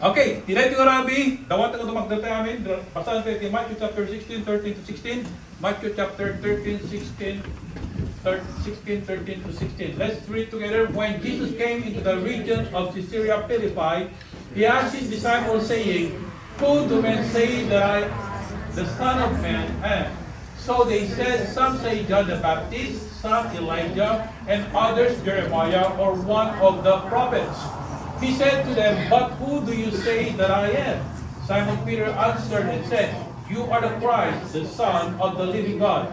Okay, tinay ko Rabi, dawat ko magdatay amin. Basahan natin Matthew chapter 16, 13 to 16. Matthew chapter 13, 16, 13 to 16. Let's read together. When Jesus came into the region of Caesarea Philippi, he asked his disciples, saying, "Who do men say that I, the Son of Man, am?" So they said, "Some say John the Baptist, some Elijah, and others Jeremiah or one of the prophets." He said to them, "But who do you say that I am?" Simon Peter answered and said, "You are the Christ, the Son of the living God."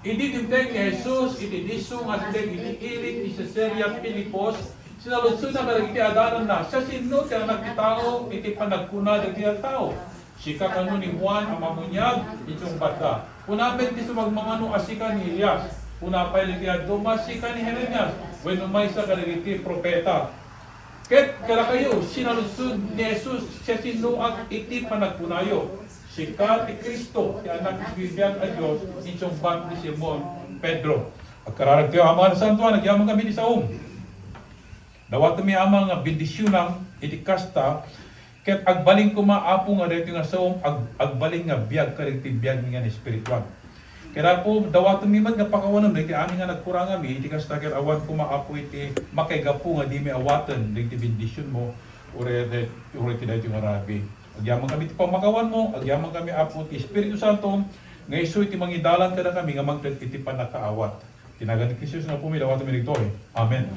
Hindi timteng ni Jesus, itidisong at iliilit ni Caesarea Philipos, sinalutsun na maragiti adanan na, siya sino kaya nagkitao, iti panagkuna dagiti tao. Sika kanu ni Juan ang mamunyag, itong bata. Unapit ti sumagmangano asika ni Elias. Unapay ligiad dumasika ni Jeremias. When umaysa ka dagiti propeta. Ket kala kayo, sinalusod ni Jesus, siya sino ang iti panagkunayo. Sika ti Kristo, ti anak ni bibiyag a Diyos, itong bat ni Simon Pedro. Pagkararag tayo, amang santuan, nagyamang kami ni Saum. Dawat mi amang bendisyunang iti kasta, ket agbaling ko maapo nga dito nga Saum, agbaling nga biyag kariti biyag nga espiritual. Kaya po, dawat mi man nga pakawanan, dito amin nga nagkurang mi, iti kasta ket awan ko maapo iti makaigapo nga di mi awatan, dito bendisyon mo, ure ti nga Rabi. Agyaman kami ti pamakawan mo, agyaman kami apo ti Espiritu Santo, nga iso iti mangidalan kada kami nga magdad iti panakaawat. Tinagan ni Kristo nga pumilawat mi dito eh. Amen.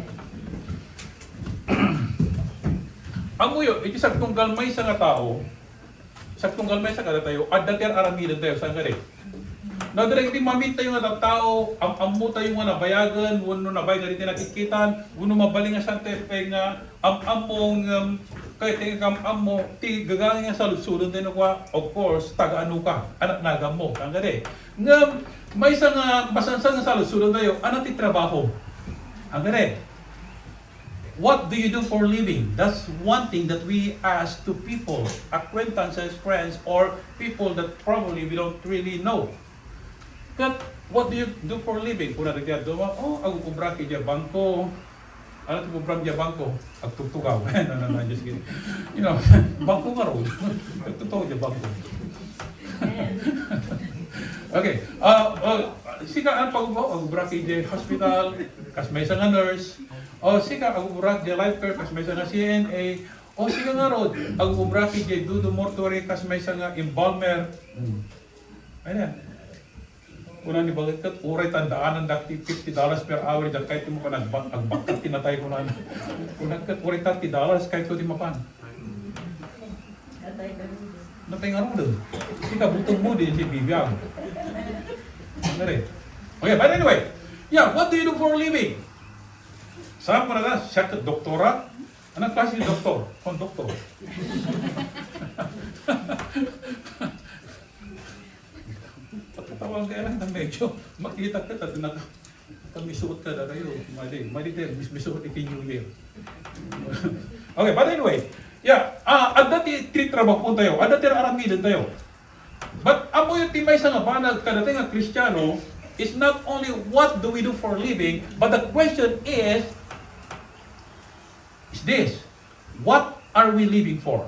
Ang muyo, iti saktong galmay sa nga tao, saktong galmay sa kada tayo, at dater aramidan tayo sa nga rin. Na direct mamit tayo nga tao, amu tayo nga nabayagan, wano nabay nga rin nakikitan, wano mabaling nga Santa Fe nga, among kaya tingin mo, ti gagawin nga sa lusulun din ako, of course, taga-ano ka, anak nagam mo, ang gari. Nga, may isang masansang sa lusulun tayo, anak ti trabaho. Ang gari. What do you do for living? That's one thing that we ask to people, acquaintances, friends, or people that probably we don't really know. But what do you do for living? Kung narigyad doon, ako kubra kaya bangko, ano ito kubra kaya bangko? Agtugtugaw. Just kidding. You know, bangko nga ro. Agtugtugaw kaya bangko. Okay. Sika ang pag-ubaw, agubra kaya hospital, kas may isang nurse, o sika agubra kaya lifeguard, kas may isang CNA, o sika nga ro, agubra kaya dudo mortuary, kas may isang embalmer. Ayan. Kuna ni bagay kat, uray tandaanan dakti $50 per hour, dyan kahit mo ka nagbakkat, tinatay ko na. Kuna kat, uray $30 kahit ko di mapan. Natay nga rin doon. Hindi ka butong mo din si Bibiyag. Okay, but anyway, yeah, what do you do for a living? Saan pa na siya ka doktora? Anong klase ni doktor? Konduktor. Tawag kaya lang na medyo makita ka at pag-misuot ka na kayo. Mali tayo, misuot iti New Year. Okay, but anyway, yeah, at dati trabaho po tayo, at dati aramidan tayo. But amo yung timay sa nga banag kadating nga Kristiyano is not only what do we do for living, but the question is this, what are we living for?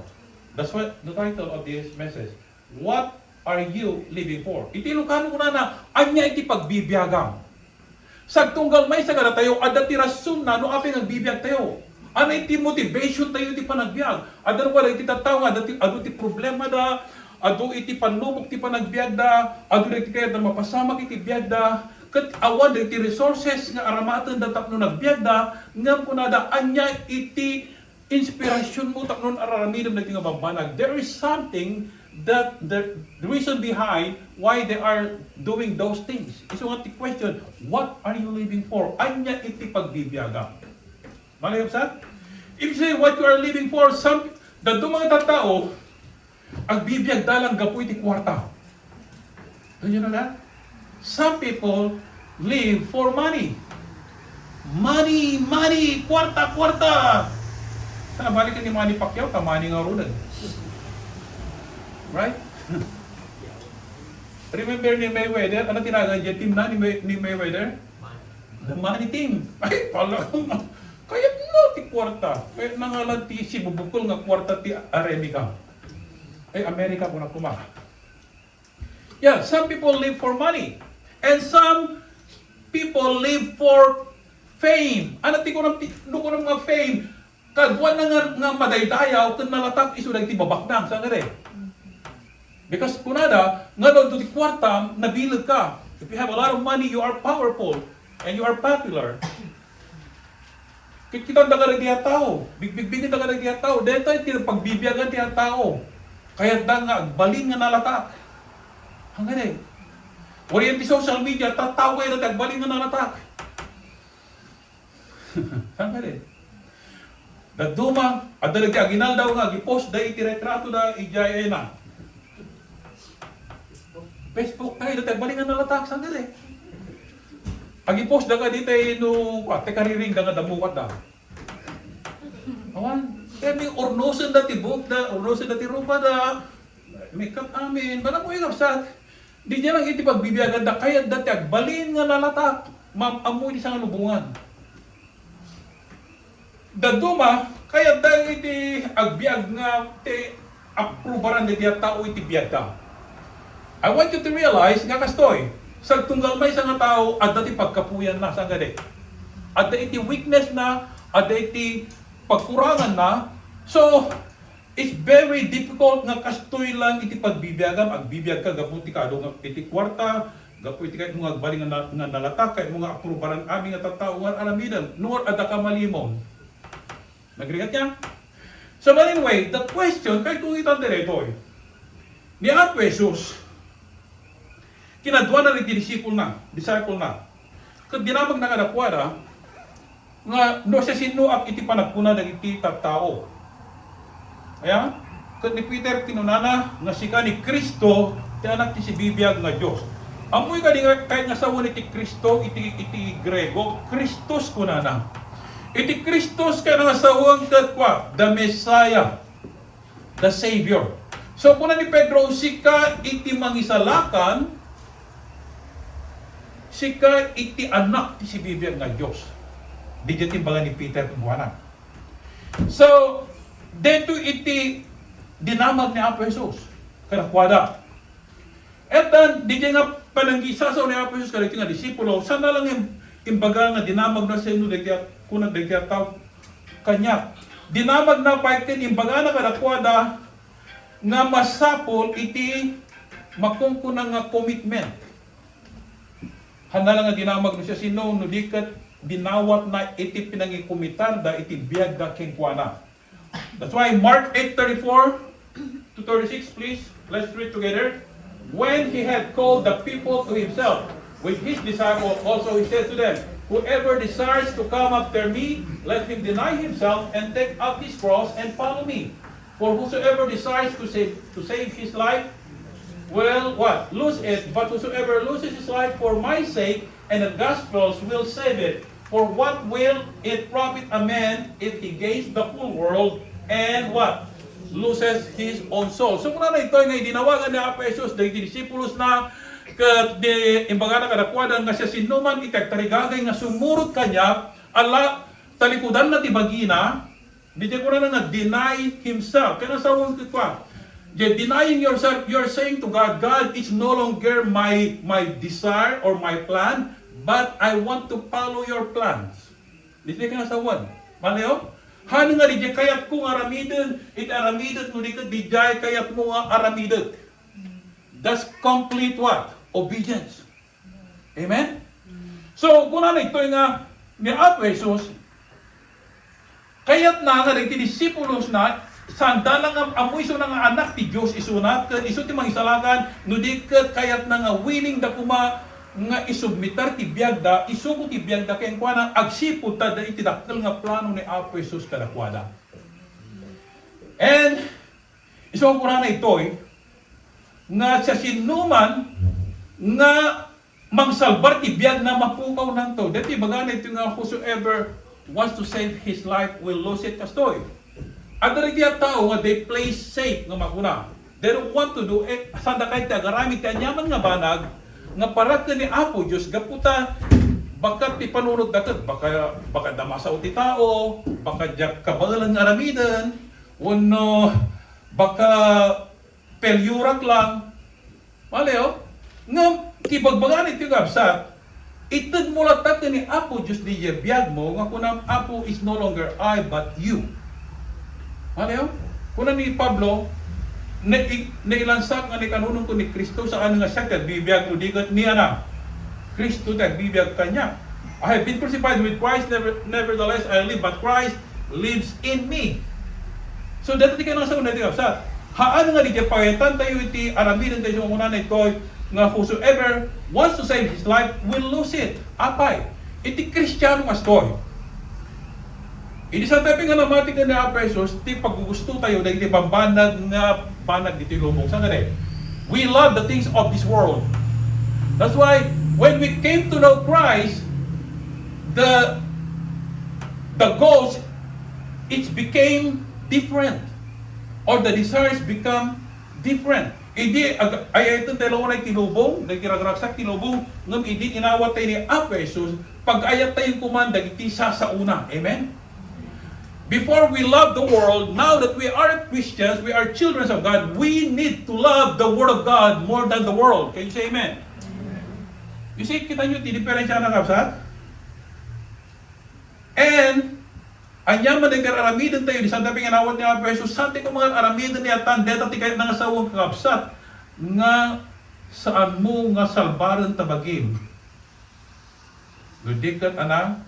That's what the title of this message. What are you living for? Itilukano ko na anya iti pagbibiyagang. Sagtunggal may sa kada tayo, ada ti rason na no apeng nagbibiyag tayo. Ano iti motivation tayo iti panagbiag? Ada wala iti tataw nga, ado ti problema da, ado iti panlubok ti panagbiag da, ado iti kaya da mapasamak iti biag da, kat awan da iti resources nga aramatan da tapno nagbiag da, ngam ko na da anya iti inspirasyon mo tapno araramidam na iti nga babanag. There is something that the reason behind why they are doing those things. Is what the question, what are you living for? Anya iti pagbibiyaga. Malayop sa? If you say what you are living for, dadto mga tao, agbibiyag dalang gapu iti kwarta. Do you know that? Some people live for money. Money, kwarta. Sana balik ni Manny Pacquiao, kamani nga runan. Right? Remember ni Mayweather? Ano tinagaan dyan? Team na ni Mayweather? The money team. Ay, pala ko. Kaya no, kwarta. Kaya nangalan ti si bubukol nga kwarta ti Arabica. Ay, Amerika ko na kuma. Yeah, some people live for money. And some people live for fame. Ano ti ko ng mga fame? Kagwan na nga madaydayaw, kung nalatak iso na iti babakdang. Saan nga rin? Because kunada, nga doon to ti kwarta, nabilog ka. If you have a lot of money, you are powerful. And you are popular. Kita na ka na diya tao. Bigbigin na ka na diya tao. Dahil tayo pagbibiyagan diya tao. Kaya da nga, balin nga nalatak. Hanggang eh. Oriente social media, tataway na tagbalin nga nalatak. Hanggang eh. Nagduma, at dalagi aginal daw nga, gipost da iti retrato da ijay na. Facebook tayo, da tagbalin nga nalatak. Hanggang eh. Agi-post da ka dito no, teka riring da nga damukat da. Awan, kaya may ornosan da ti book da, ornosan da ti rupa da, makeup amin, bala mo yung kapsat. Di niya lang iti pagbibiyagan da, kaya da ti agbalin nga nalatak, amoy di sa nga lubungan. Da duma, kaya da iti agbiag nga, ti aprubaran da ti tao iti biyag da. I want you to realize nga kastoy, sa tunggal may isang tao, at dati pagkapuyan na, saan gade? At iti weakness na, at iti pagkurangan na. So, it's very difficult nga kastoy lang iti pagbibiyagan. Agbibiyag ka, gaputi ka, iti kwarta, gaputi ka, mga agbaling nga nalatak, kahit mga aprubaran aming nga tatao nga alamidan, nor ada ka malimon. Nagrigat niya? So, but anyway, the question, kahit kung itang diretoy, ni Apo Jesus, kinadwa na rin disciple na. Kung dinamag na kadakwada, nga no siya sinuak iti panagpuna ng iti tao. Kaya, kung ni Peter tinunana, nga sika ni Kristo, ti anak ti si bibiyag nga Diyos. Amoy ka di kahit nga sawan iti Kristo, iti Grego, Christos kunana. Iti Christos ka nga sawang katwa, the Messiah, the Savior. So, kuna ni Pedro, sika iti mangisalakan, sika iti anak ti si bibiyag nga Diyos. Di dyan timbangan ni Peter kumuhanan. So, dito iti dinamag ni Apo Jesus. Kanakwada. At di dyan nga pananggisasaw ni Apo Jesus kada iti nga disipulo, sana lang yung imbaga nga dinamag na sa inyo kunag nagkataw kanya. Dinamag na paitin imbaga na kanakwada nga masapol iti makungkunang nga commitment. Handa lang nga dinamag no siya sino, no dikat dinawat na iti pinangikumitar da iti biyag da kengkwana. That's why Mark 8:34 to 36, please, let's read together. When he had called the people to himself with his disciples, also he said to them, whoever desires to come after me, let him deny himself and take up his cross and follow me. For whosoever desires to save his life, will what? Lose it. But whosoever loses his life for my sake and the gospel's will save it. For what will it profit a man if he gains the whole world and what? Loses his own soul. So kung na ito nga dinawagan ni Apo Jesus, dahil disipulos na imbaga na kadakwada nga siya sinuman itagtarigagay nga sumurot kanya, ala talikudan na tibagina, di ko na deny himself. Kaya nasawang kitwa, denying yourself, you're saying to God, God, it's no longer my desire or my plan, but I want to follow your plans. Di ka nasawan. Maleo? Hani nga di kayat ko nga aramidin, aramidin mo di ka di kayat mo nga aramidin. That's complete what? Obedience. Amen? So, kung ano ito nga ni Apo Jesus, kayat na nga rin disipulos na, sanda lang ang amoy so nga anak ti Diyos isunat, iso ti mangisalakan, no di kayat na nga willing da kuma nga isubmitar ti biyagda, isugo ti biyagda kaya kwa na agsipod ta da itidakkel nga plano ni Apo Jesus kadakwada. And, iso ko na ito'y, nga sa sinuman, nga mangsalbar ti biyag na mapukaw nanto. Dati bagana ito nga whosoever wants to save his life will lose it kastoy. At darigya tao nga they play safe nga makuna. They don't want to do it. Sanda kahit agaramit ti anyaman nga banag, nga parat ni Apo Diyos, gaputa, baka ti panunod datot, baka damasaw ti tao, baka jak kabalang aramidan, wano baka pelyurak lang. Maleo, nga kibagbagan iti gabsat, itad mo latat ni Apo Diyos di biyag mo, nga kunang Apo is no longer I but you. Maleo, kunan ni Pablo, nailansak nga ni kanunong ko ni Kristo sa ano nga siya, kag bibiyag mo digat niya na. Kristo kag bibiyag kanya. I have been crucified with Christ, nevertheless I live, but Christ lives in me. So dito di ka nang sa una di kapsat. Haan nga di kaya pagitan tayo iti aramidan tayo sa una na ito, nga whosoever wants to save his life will lose it. Apay, iti Kristiyano nga story. Iti sa taping nga namatik na Apesos, ti paggugusto tayo na iti pambanag nga banag iti lumong. Saan ka we love the things of this world. That's why, when we came to know Christ, the goals, it became different. Or the desires become different. Hindi, ay ito tayo na tinubong, nagkiragragsak tinubong, ngam hindi inawat tayo ni Apesos, pag-ayat tayong kumandag, iti sa una. Amen? Before we love the world, now that we are Christians, we are children of God, we need to love the Word of God more than the world. Can you say amen? You see, kita nyo, tiniperensya na kapsat? And, anyaman ng karamidan tayo, di saan tayo pinganawat niya Apesos, saan tayo mga aramidan niya tan, deta ti kahit nangasawang kakapsat, nga saan mo nga salbaran tabagin. Ludikat anang,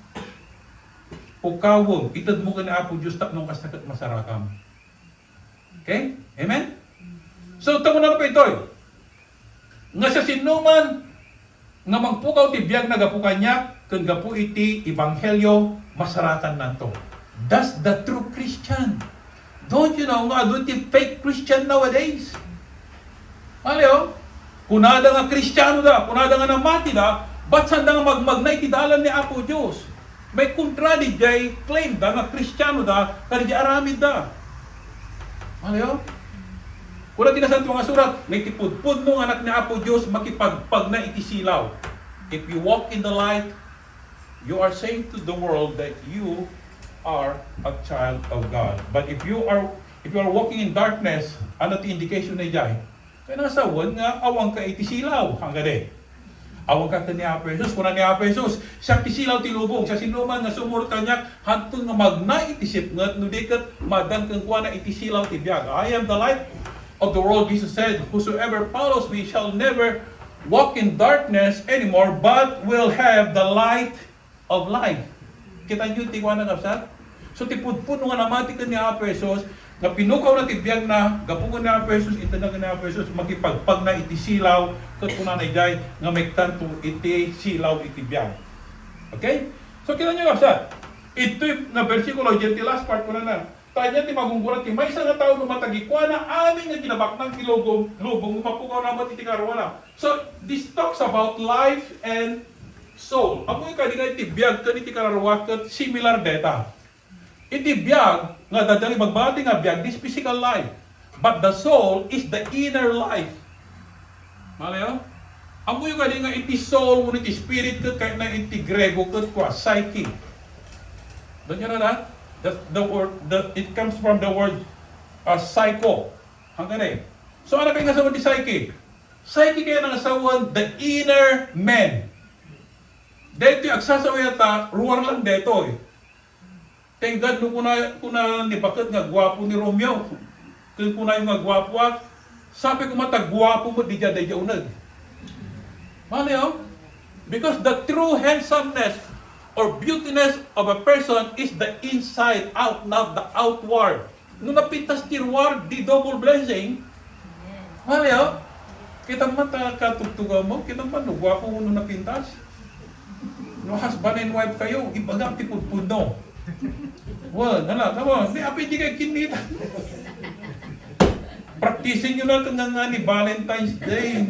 pukawag, itad mo ka ni Apo Diyos tak nung kasakat masarakam. Okay? Amen? So, tamo na pa ito. Nga sa sinuman, nga magpukaw ti biyag na gapukan niya, kung gapu iti ibanghelyo, masarakan na to. That's the true Christian. Don't you know nga, don't you fake Christian nowadays? Aleo, kunada nga Kristiyano da, kunada nga namati da, ba't sanda nga magmagnay ti dalan ni Apo Diyos? May kontradi jay claim da nga Kristiyano da, kadi aramid da. Aleo? Kuna tinasan ito mga surat, may tipudpud mong anak ni Apo Diyos, makipagpag na itisilaw. If you walk in the light, you are saying to the world that you are a child of God. But if you are walking in darkness, ano ti indication na jay? Kaya nasawan nga awang ka itisilaw hanggang awang ka ni Apesos, kuna ni Apesos, siya tisilaw tilubong, siya sinuman nga sumurot kanya, hantun nga magna itisip ngat, nudikat madang kang kuha na itisilaw tibiyag. I am the light of the world, Jesus said, whosoever follows me shall never walk in darkness anymore, but will have the light of life. Kita nyo, tikwa na kapsat? So tipudpud nga namati ka ni Apesos, nga pinukaw na tibiyag na, gapungan ni Apesos, itanag ni Apesos, magipagpag na itisilaw, kat kuna na jay, nga may kanto iti silaw itibiyag. Okay? So kita nyo kapsat? Ito na versikulo, dyan ti last part ko na. Tanya ti magunggulat ti may isa nga tao numatagikwa na amin nga ginabak ng kilogong lubong mapukaw naman iti karuana. So this talks about life and soul. Amoy ka di nga iti biyag kan iti kararuwa kat similar data. Iti biyag nga dadali magbati nga biyag this physical life. But the soul is the inner life. Malayo? Amoy ka di nga iti soul ngunit iti spirit kat kahit na iti Grego kat kwa psyche. Don't you know that? It comes from the word psycho. Hanggang so ano kaya nasawan di psyche? Psyche kaya nasawan the inner man. Dito yung agsasaway ata, ruwar lang dito eh. Thank God nung kuna ni bakit nga gwapo ni Romeo. Kung kuna yung nga gwapo at, sabi ko matag gwapo mo di dyan unag. Mali oh? Because the true handsomeness or beautiness of a person is the inside out, not the outward. Nung napintas tirwar, di double blessing. Mali oh? Kita man katugtugaw mo, kita man, gwapo mo nung napintas. No husband and wife kayo, ibagang tipudpud no. Well, tama, di api di kayo kinita. Praktisin nyo na ito nga ni Valentine's Day.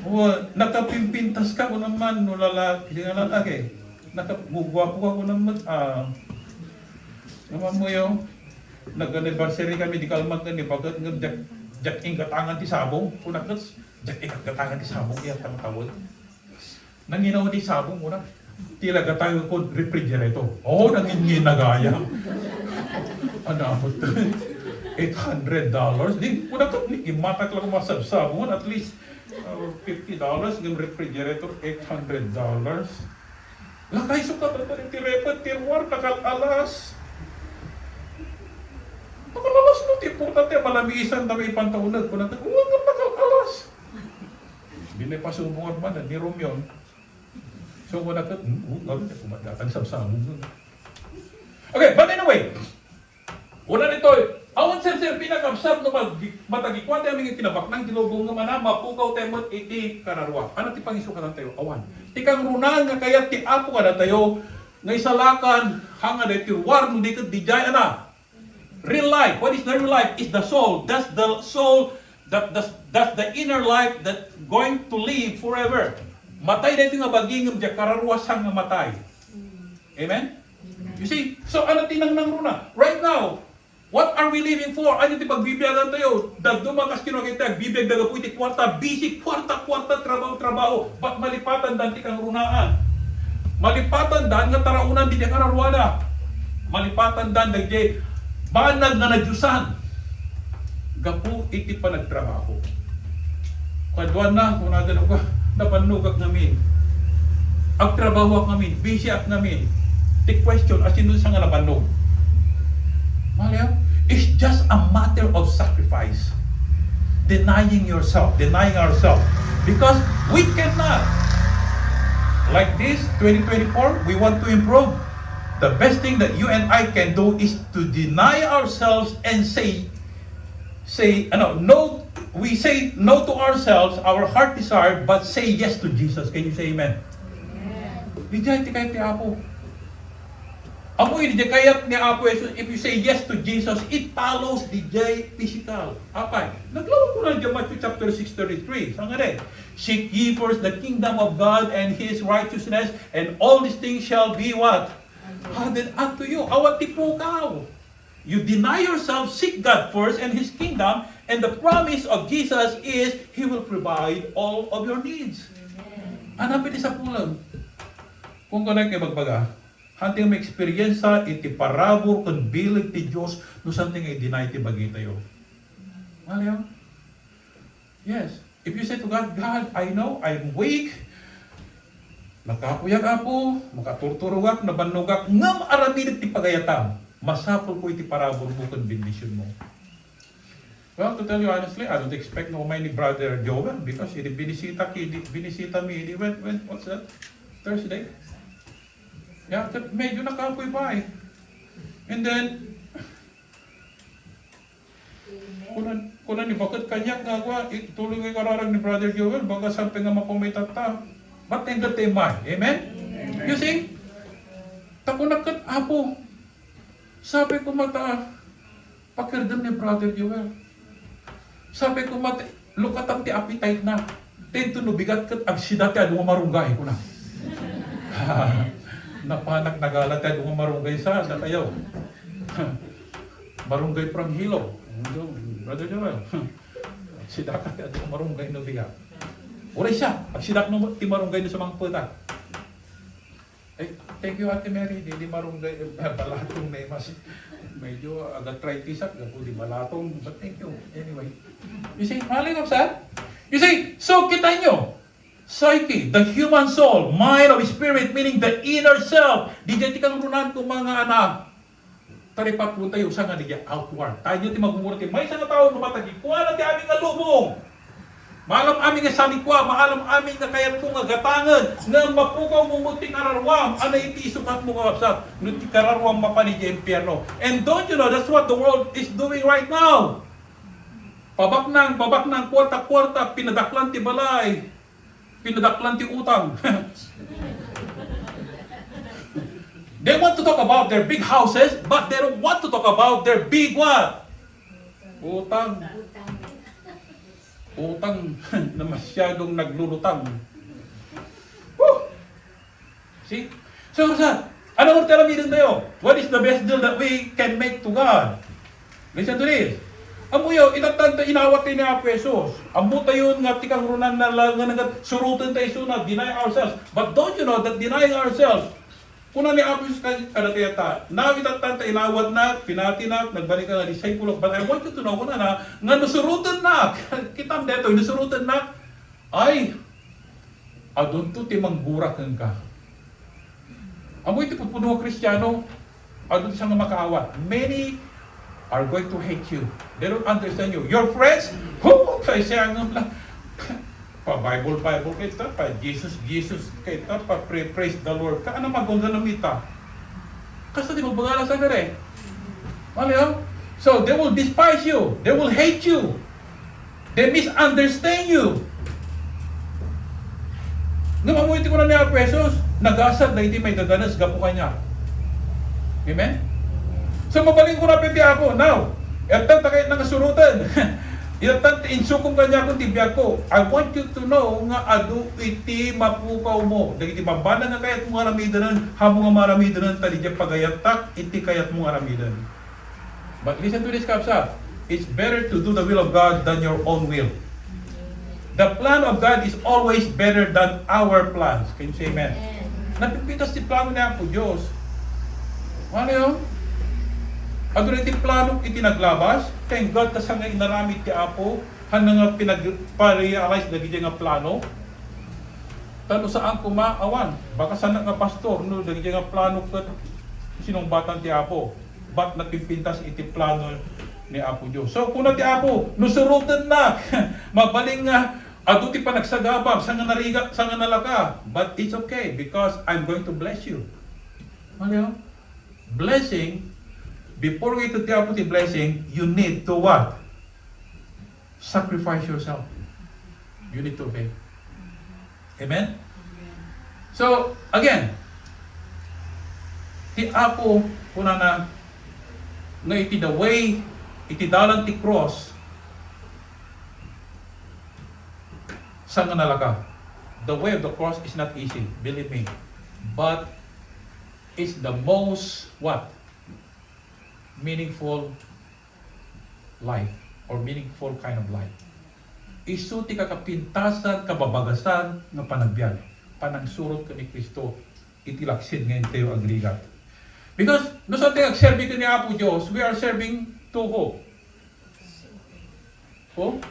Well, nakapimpintas ka ko naman, no lalaki, di nga lalaki. Nakagugwapo ka ko naman, naman mo yung, nag-anniversary kami, di kalman ka ni Bagat, jak ingatangan ti sabong, kunakas, jak ingatangan ti sabong, iya tawad. Nanginaw di sabong mo na. Tilaga tayo ko refrigerator. Oo, nangingin na gaya. Ano mo to? $800. Di, kuna ka, imatak lang masabsabon, at least $50 ng refrigerator, $800. Lakay sukat na rin tirepan, tirwar, nakalalas. Nakalalas no, importante, malamisan na may pantaunan. Kung natin, huwag ka nakalalas. Binay pa sumuhat man, ni Romeo. So, kung natin, kumadatang sabsabon. Okay, but anyway, una nito, awan sir, pinag-absab no matagikwa tayo mga kinabak ng dilubong nga mana, mapukaw tayo mo iti kararwa. Ano ti pangiso ka tayo? Awan. Tikang runan nga kaya ti apo ka na tayo, nga isalakan, hanga na iti war, hindi ka dijay na. Real life, what is the real life? Is the soul. That's the soul, that's the inner life that going to live forever. Matay na ito nga bagingam dya, kararwasang nga matay. Amen? You see? So ano tinangnang runa? Right now, what are we living for? Ano ti pagbibiyagan tayo? Dagdumakas kinukita, bibiyag daga po iti kwarta, bisik, kwarta, trabaho. Ba't malipatan dan ti kang runaan? Malipatan dan nga taraunan di kararwada. Malipatan dan dagdi banag na nadyusan. Gapu iti pa nagtrabaho. Kadwan na, kung natin ako, napanugak namin. Ang trabaho ak namin, busy ak namin. The question, as in sa nga napanog. Malayaw, it's just a matter of sacrifice. Denying ourselves. Because we cannot. Like this, 2024, we want to improve. The best thing that you and I can do is to deny ourselves and say no. We say no to ourselves, our heart desire, but say yes to Jesus. Can you say amen? Amen. Dijay ti kay ti Apo. Amo ini kayat ni Apo Jesus, if you say yes to Jesus, it follows DJ physical. Apay? Naglaro ko na dyan Matthew chapter 6:33. Saan nga rin? Seek ye first the kingdom of God and His righteousness, and all these things shall be what? Added unto you. Awat ti pukaw. You deny yourself, seek God first and His kingdom, and the promise of Jesus is He will provide all of your needs. Hanapin sa pulang. Kung kanay kayo magbaga, hanting may eksperyensa, iti parabor, kung bilig ti Diyos, no something ay deny ti bagay tayo. Malayaw? Yes. If you say to God, God, I know I'm weak, nakapuyag ako, makaturturugak, nabanugak, ngam aramid ti pagayatam. Masapol ko iti parabor bukod bendisyon mo. Well, to tell you honestly, I don't expect no many brother Joel because he binisita me. He went, what's that? Thursday? Yeah, medyo nakapoy pa eh. And then, kunan ni bakit kanyak nga kwa, tuloy nga kararang ni brother Joel, baga sampai nga mapumitata. Ba't nga temay? Amen? You see? Takunakat apo. Sabi ko mata, pakirdam ni brother Joel. Sabi ko mata, lukatang ti appetite na. Tento no bigat kat agsidati adu marunggay ko na. Napanak nagalat adu marunggay sa datayaw. Marunggay prang hilo. Brother Joel. Agsidaka ti adu marunggay no bigat. Ora siya, agsidak no ti marunggay no sa mga puta. Eh, thank you Ate Mary, di marunggay, balatong na mas medyo arthritis at di balatong, but thank you. Anyway, you see, maling of that? You see, so kita nyo, psyche, the human soul, mind of spirit, meaning the inner self, di dyan tikang runan kong mga anak, taripat po tayo sa nga di outward. Tayo nyo ti magmumura ti, may isang tao numatagi, kuha na ti aming alubong. Maalam amin nga salikwa, maalam amin nga kayat mo nga gatangan, nga mapukaw mo mo ti kararwam, anay iti isukat mo nga kapsat, no ti kararwam mapani di impyerno. And don't you know, that's what the world is doing right now. Babak nang, kwarta-kwarta, pinadaklan ti balay, pinadaklan ti utang. They want to talk about their big houses, but they don't want to talk about their big what? Utang. Utang na masyadong naglulutang. Woo! See? So, ano ang talamidin tayo? What is the best deal that we can make to God? Listen to this. Amo yo itatanta inawat tayo ni Apo Jesus. Amo tayo nga tikang runan na lang nga surutan tayo suna, deny ourselves. But don't you know that denying ourselves, kuna ni Apo Jesus kada kaya ta, na itatanta inawat na, pinati na, nagbalik ka nga disciple of, but I want you to know kuna na, nga nasurutan na, kitam deto, nasurutan na, ay, adun to timang burak ka. Amo iti pupuno Kristiyano, adun siya nga makaawat. Many are going to hate you. They don't understand you. Your friends, kaya siya nga pa-Bible kita, pa Jesus kita, pa praise the Lord. Ka ano magungga na mita? Kasi di mo bagala sa kare. Ano? So, they will despise you. They will hate you. They misunderstand you. Namamuiti ko na niya pesos, nag-asad na hindi may dadanas, gapo kanya. Amen? So mabaling ko na piti ako. Now, etan takay nang surutan. Etan insukong kanya kung tibiyag ko. I want you to know nga adu iti mapukaw mo. Dagiti mabana nga kayat mo aramidanan, hamo nga maramidanan tadi di pagayatak iti kayat mo aramidan. But listen to this, kapsa. It's better to do the will of God than your own will. The plan of God is always better than our plans. Can you say amen? Napipitas ti plano niya po Diyos. Ano yun? Ado iti plano iti naglabas, thank God kasi nga inaramid ti Apo, hanang nga pinag-realize na giti nga plano. Tano saan kumaawan, baka sana nga pastor, no, giti nga plano kat sinong batang ti Apo, ba't napipintas iti plano ni Apo Diyos. So kuna ti Apo, nusurutan na, mabaling nga, ado ti panagsagabab, sa nga nariga, sa nga nalaka, but it's okay because I'm going to bless you. Ano? Blessing, before we to tell the blessing, you need to what? Sacrifice yourself. You need to obey. Amen? So, again, ti Apo, kuna na, nga iti the way, iti dalan ti cross, sa nga nalaga. The way of the cross is not easy, believe me. But, it's the most, what? Meaningful life or meaningful kind of life. Isu ti kakapintasan, kababagasan ng panagbiag. Panangsurot ka ni Kristo, itilaksid ngayon tayo agrigat. Because, no sa tayo agserbi ka ni Apo Diyos, we are serving to who? Who?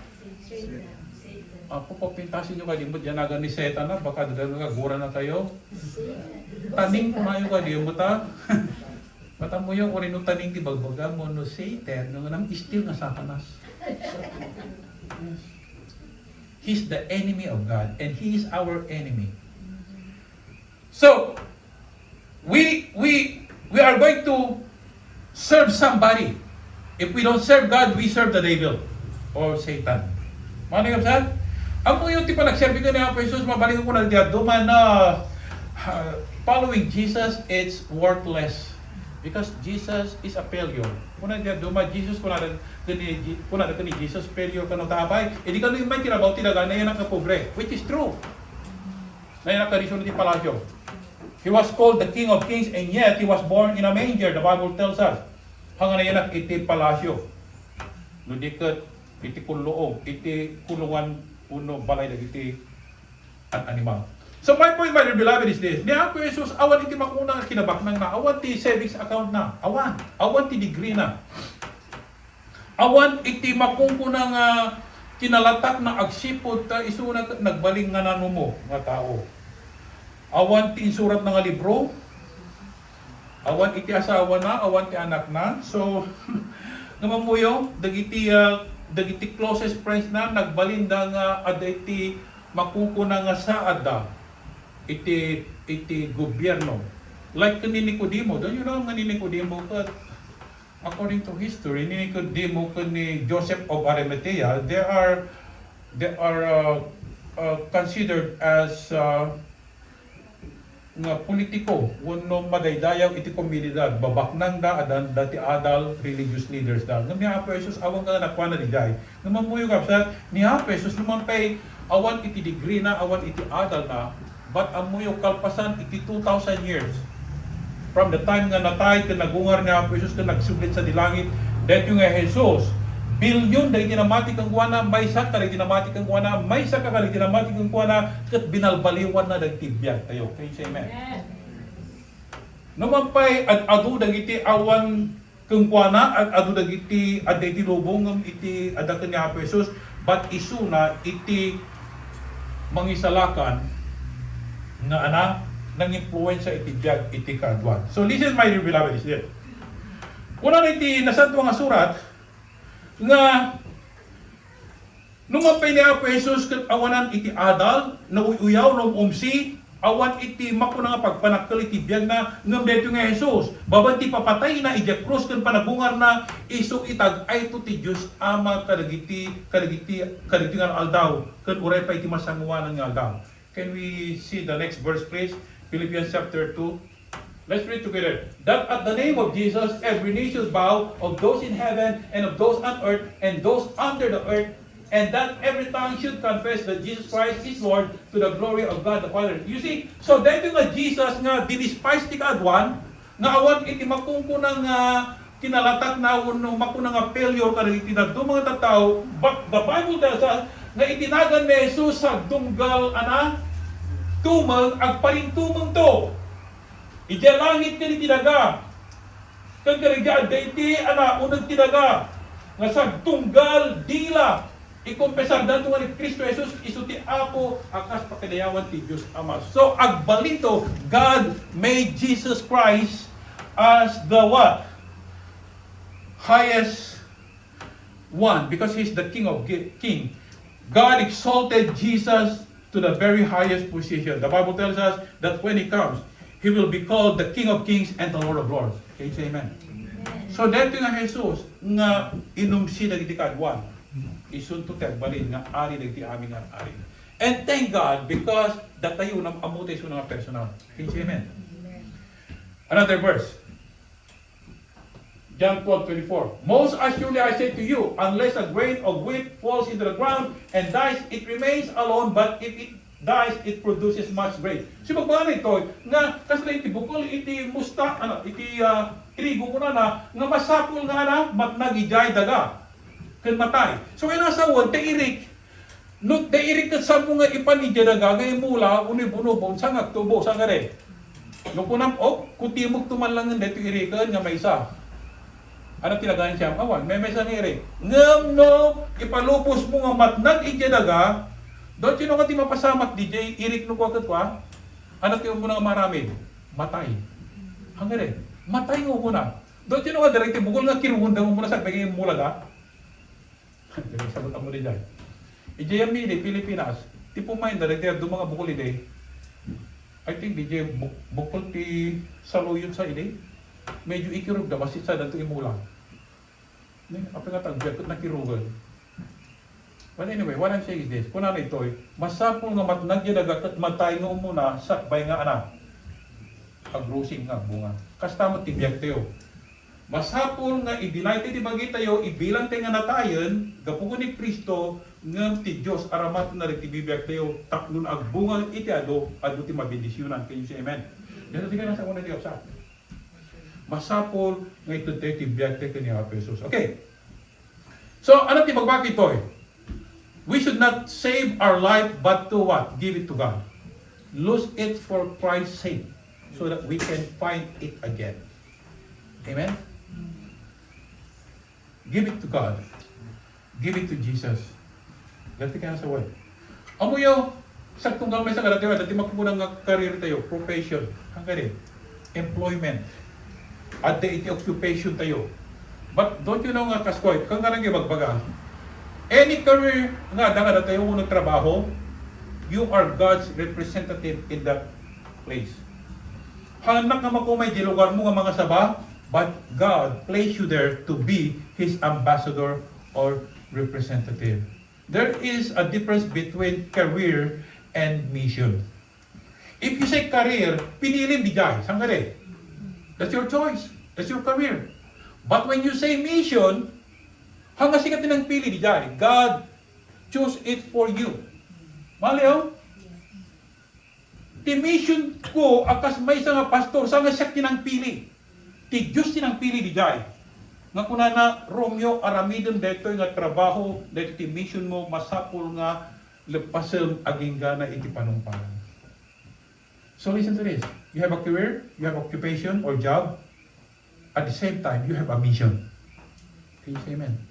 Apo, papintasin nyo kalimot, yan aga ni Seta na, baka nagagura na tayo. Taning po na yung kalimot ha. Mata mo yung orino taning di bagbaga mo no Satan, no nang istil nga Satanas. He's the enemy of God and he is our enemy. So, we are going to serve somebody. If we don't serve God, we serve the devil or Satan. Mano yung saan? Ang mo yung tipo nagserve ko niya po Jesus, mabalik ko na diya, duman na following Jesus, it's worthless. Because Jesus is a failure. Kung na duma Jesus, kung na kani Jesus, failure ka no tabay, hindi ka may tirabaw tinaga na yan ang kapobre. Which is true. Na yan ang karisyon ni Palasyo. He was called the King of Kings and yet he was born in a manger. The Bible tells us. Hanga na yan ang iti Palasyo. Ludikat, iti kuloob, iti kulungan uno balay na iti an animal. So my point, my dear beloved, is this. Ni Apo Jesus, awan iti makuna kinabaknang na, awan ti savings account na, awan ti degree na. Awan iti makungkuna nga kinalatak na agsipod ta isuna nagbaling nga nano mo nga tao. Awan ti insurat na nga libro, awan iti asawa na, awan ti anak na. So, namamuyo, dagiti closest friends na, nagbalinda nga aditi makungkuna nga saad da. Iti gobyerno. Like ni Nicodemo, don't you know nga ni Nicodemo ka, according to history, ni Nicodemo ka ni Joseph of Arimathea, they are considered as nga politiko, wano madaydayaw iti komunidad, babaknang da, adan, dati adal, religious leaders da. Nga ni Apo Jesus, awang nga nakwa na diday. Nga mamuyo kapsa, ni Apo Jesus, naman pa'y awan iti degree na, awan iti adal na, but amuyo kalpasan iti 2,000 years. From the time nga natay, ka nagungar ni Apo Jesus, ka nagsublit sa dilangit, that yung nga Jesus, bilyon dahil ginamati kang kuwana, may sa ka dahil ginamati kang kuwana, may sa ka dahil ginamati kang kuwana, kat binalbaliwan na dahil tibiyag tayo. Can you say amen? Numampay at adu dagiti awan kung kuana at adu dagiti adeti lubong iti adaken ni Apo Jesus, but isuna iti mangisalakan nga ana nang influensya iti biag iti kaadwan. So listen my dear beloved is there. Una iti nasadto nga surat nga numampay ni Apo Jesus ket awanan iti adal na uyaw no umsi awan iti makuna nga pagpanakkel iti biag na ngem dayto nga Jesus babanti papatay na iti krus ken panabungar na isu itag ay to ti Dios ama kadagiti nga aldaw ken uray pa iti masanguanan nga aldaw. Can we see the next verse please? Philippians chapter 2. Let's read together. That at the name of Jesus every knee shall bow, of those in heaven and of those on earth and those under the earth, and that every tongue should confess that Jesus Christ is Lord, to the glory of God the Father. You see, so dahil nga Jesus nga dinispise ti kaadwan, nga awan iti makungkunang kinalatak na uno makuna nga failure kada iti dagdo mga tattao, but the Bible tells us nga itinagan ni Jesus sa dunggal tumang agparintumang to. Iti langit ni tinaga. Kag karigad dayti unang tinaga nga sa tunggal dila ikumpesar dato nga ni Kristo Jesus isuti Apo akas pakadayawan ti Dios Ama. So agbalito, God made Jesus Christ as the what? Highest one, because He's the King of King. God exalted Jesus to the very highest position. The Bible tells us that when He comes, He will be called the King of Kings and the Lord of Lords. Can you say amen? So dito nga Jesus nga inumsi dagiti kaadwan. Isunto balin nga ari dagiti amin nga ari. And thank God because datayo nam amutay so nga personal. Can you say amen? Another verse. John 12:24. Most assuredly I say to you, unless a grain of wheat falls into the ground and dies, it remains alone, but if it dies, it produces much grain. So magbaano ito, nga kasla iti bukol, iti musta, iti trigo mo na, nga masapul nga na, matnagijay daga, kan matay. So kaya nasa word, teirik, no, teirik kat sa mga ipanidya daga, ngayon mula, unibunubon, sangag tubo, sangare. No kunam, kutimog tumalangan dito irikan, nga may isa. Ano tinagahan siya? Awan, may isa ni Eric. Ngam no, ipalupos mo nga matnagijay daga, doon sino ka ti mapasamak DJ, irik no ko agad kwa? Ano ti mo na maramid? Matay. Hanggang matay mo muna. Doon sino ka direkti, bukol nga kiruhunda mo muna sa bagay mula ka? Sagot mo din dyan. Ijay Amili, Pilipinas, ti pumain direkti, doon mga bukol ide. I think DJ bukol ti saluyon sa ide. Medyo ikirug da, basit sa dato imulang. Apa nga tagbiag, kut nakirugan. But anyway, what I'm saying is this, kung ano ito'y, masapol nga matnagyadag at matay nga muna, sakbay nga anak. Agrusing nga bunga. Kastamot tibiyag tayo. Masapol nga i-delight ti bagi tayo, ibilang tayo nga natayan, gapugon ni Kristo, ngam ti Diyos, aramat na rin ti bibiyag tayo, taklon agbunga iti ado ti mabindisyonan. Can you say amen? Dito tingnan sa una tayo sa masapol nga ito tayo ti biyag tayo ni Apo Jesus. Okay. So, ano ti magbaki ito'y? We should not save our life, but to what? Give it to God. Lose it for Christ's sake, so that we can find it again. Amen? Give it to God. Give it to Jesus. Dati ka na sa word. Amo yo, saktong kalmay sa kadatiwa, dati makumunang nga career tayo, profession, hanggang employment, at the occupation tayo. But don't you know nga kaskoy, kung nga nang ibagbaga, any career nga nga tayo mo nagtrabaho, you are God's representative in that place. Hanak nga makumay di lugar mo nga mga saba, but God placed you there to be His ambassador or representative. There is a difference between career and mission. If you say career, pinilim di jay, sangare. That's your choice. That's your career. But when you say mission, hanggang sikat din ang pili di jay. God choose it for you. Maliw? Ti mission ko, akas may isang pastor, sanga siya tinang pili. Ti Diyos tinang pili di jay. Nga kuna na Romeo aramidon dito nga trabaho dito ti mission mo masapul nga lepasem aging gana iti panungpalan. So listen to this. You have a career, you have occupation or job. At the same time, you have a mission. Can you say amen?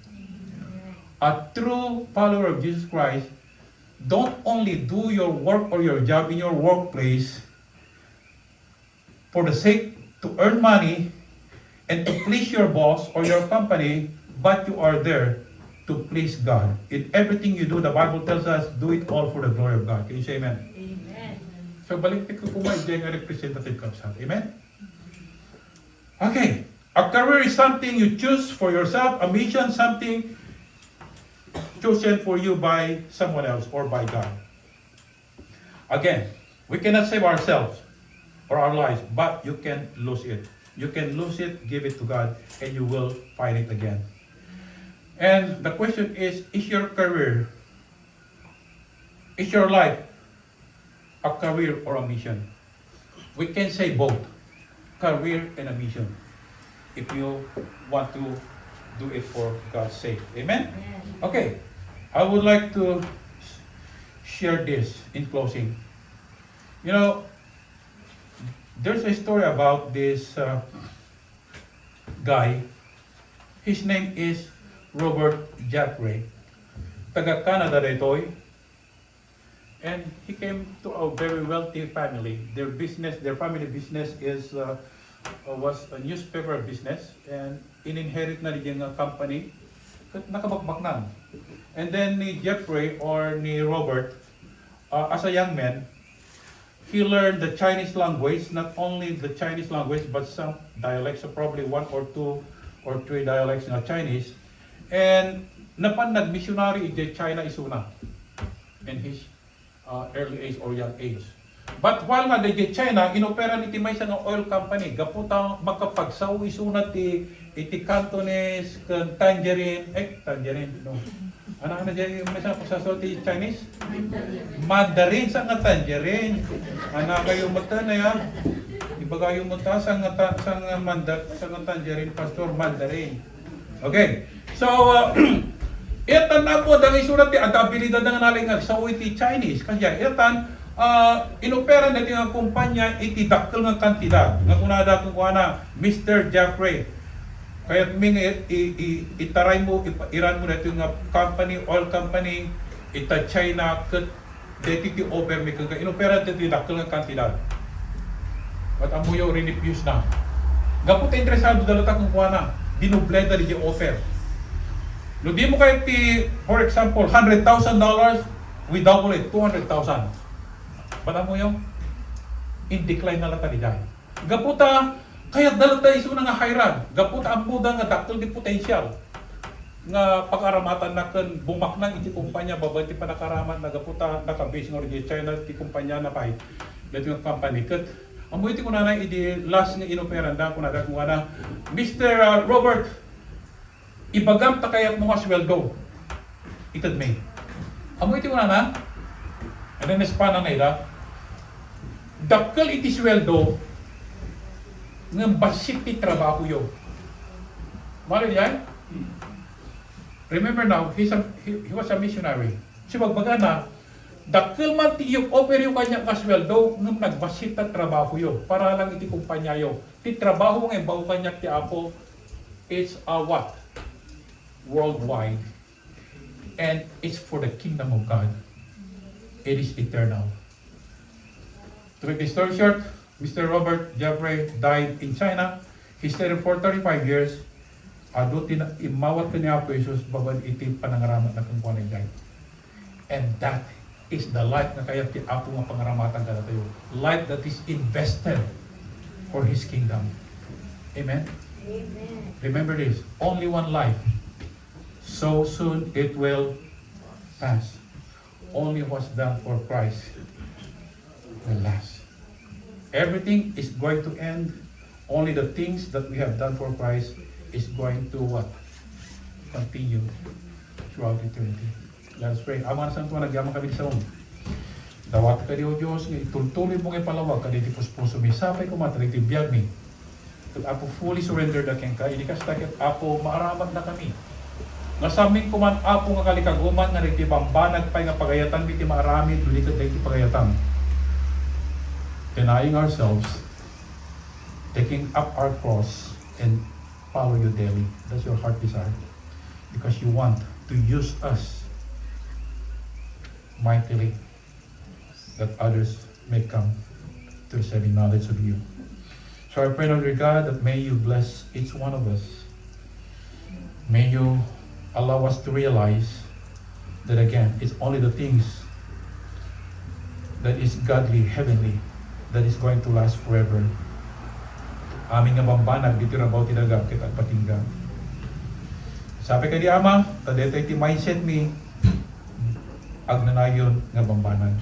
A true follower of Jesus Christ don't only do your work or your job in your workplace for the sake to earn money and to please your boss or your company, but you are there to please God. In everything you do, the Bible tells us, do it all for the glory of God. Can you say amen? Amen. So balik ko po nga representative comes out. Amen? Okay. A career is something you choose for yourself. A mission, something chosen for you by someone else or by God. Again, we cannot save ourselves or our lives, but you can lose it. You can lose it, give it to God, and you will find it again. And the question is your career, is your life a career or a mission? We can say both, career and a mission, if you want to do it for God's sake. Amen? Okay, I would like to share this in closing. You know, there's a story about this guy. His name is Robert Jeffrey. Taga Canada ditoy. And he came to a very wealthy family. Their family business was a newspaper business, and in-inherit na rin yung company. Nakabakbak na. And then ni Jeffrey or ni Robert, as a young man, he learned the Chinese language, not only the Chinese language, but some dialects, so probably 1 or 2 or 3 dialects na Chinese. And napan nag-missionary in China isuna in his early age or young age. But while nga di China, inopera ni Timay sa oil company. Gaputa makapagsaw isuna iti Cantonese, Tangerine, no. Ano dyan yung may pagsasaw ti Chinese? Mandarin sa nga Tangerine. Ano kayo mata na yan? Iba kayo mata sa nga Tangerine, Pastor Mandarin. Okay. So, itan na po, dahil surat ti adabilidad ng naling sa iti Chinese. Kaya itan, inopera na yung kumpanya iti dakkel nga kantidad. Nga kunada kung kuha Mr. Jeffrey. Kaya ming itaray mo, iran mo na ito nga company, oil company, ita China, kat deti ti over me kung inopera na iti dakkel nga kantidad. At amuyo rinipuse na. Gapot interesado dalata kung kuha na, dinubleda di offer. No, di mo kayo for example, $100,000, we double it, 200,000. Bata mo yung in decline na lata di dahil. Gaputa, kaya dalata iso na nga hayran. Gaputa ang muda nga daktil di potential. Nga pag-aramatan na kan bumaknang iti kumpanya, babati pa nakaraman na gaputa, nakabase nga rin China, iti kumpanya na pahit. Dito yung company. Kat, ang buiti ko na na, iti last nga inoperan na, kung nagat mo na, Mr. Robert, ibagam ta kaya mga sweldo. Itad may. Amo iti una na. And then espana na ila. Dakkel iti sweldo ng basit ti trabaho yo. Mali yan? Remember now, he was a missionary. Si magbaga na, dakkel man ti yung offer yung kanya kasweldo ng nagbasit ta trabaho yo. Para lang iti kumpanya yo. Ti trabaho ng ibaw kanya ti Apo, it's a what? Worldwide, and it's for the kingdom of God. It is eternal. To make the story short, Mr. Robert Jeffrey died in China. He stayed for 35 years. Adutin imawat ko niya po Jesus baban itim panangaramat na kung kuanay died. And that is the life na kaya ti Apo nga pangaramatan kada tayo. Life that is invested for His kingdom. Amen? Amen. Remember this, only one life. So soon it will pass. Only what's done for Christ will last. Everything is going to end. Only the things that we have done for Christ is going to what? Continue throughout eternity. Let us pray. Ama na santo, nagyamang kami sa umong. Dawat ka di o Diyos, itultuloy mong ipalawag ka di puso misapay ko matriti biyag mi. Kat Apo fully surrender na kengka, ini kas takit Apo maaramat na kami. Nga saming kuman Apo nga kalikaguman nga riti bambanag pay nga pagayatan biti maaramid lulikat dahiti pagayatan. Denying ourselves, taking up our cross and follow you daily. That's your heart desire. Because you want to use us mightily that others may come to the saving knowledge of you. So I pray, Lord God, that may you bless each one of us. May you allow us to realize that again, it's only the things that is godly, heavenly, that is going to last forever. Aming nga bambanag, dito na baw tinagap kita at patingga. Sabi ka di Ama, tadeta iti mindset mi, agnanayon nga bambanag.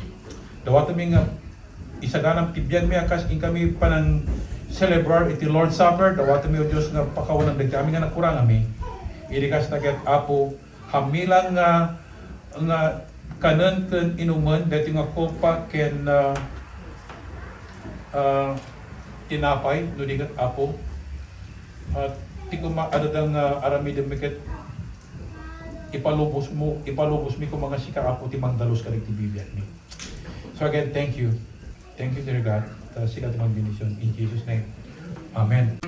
Dawato mi nga isaganang tibyan mi akas in kami panang celebrar iti Lord Supper, dawato mi o Diyos nga pakawanan dagti kami nga nakurang ami. Irikas na ket Apo, hamilang nga kanan ken inuman, dati nga kopa ken tinapay, nudigat Apo. At ti kuma adadang aramidem miket ipalubos mi ko mga sika Apo ti mangdalos ka ti bibiyat mi. So again, thank you. Thank you, dear God. Sika ti magbenisyon. In Jesus' name. Amen.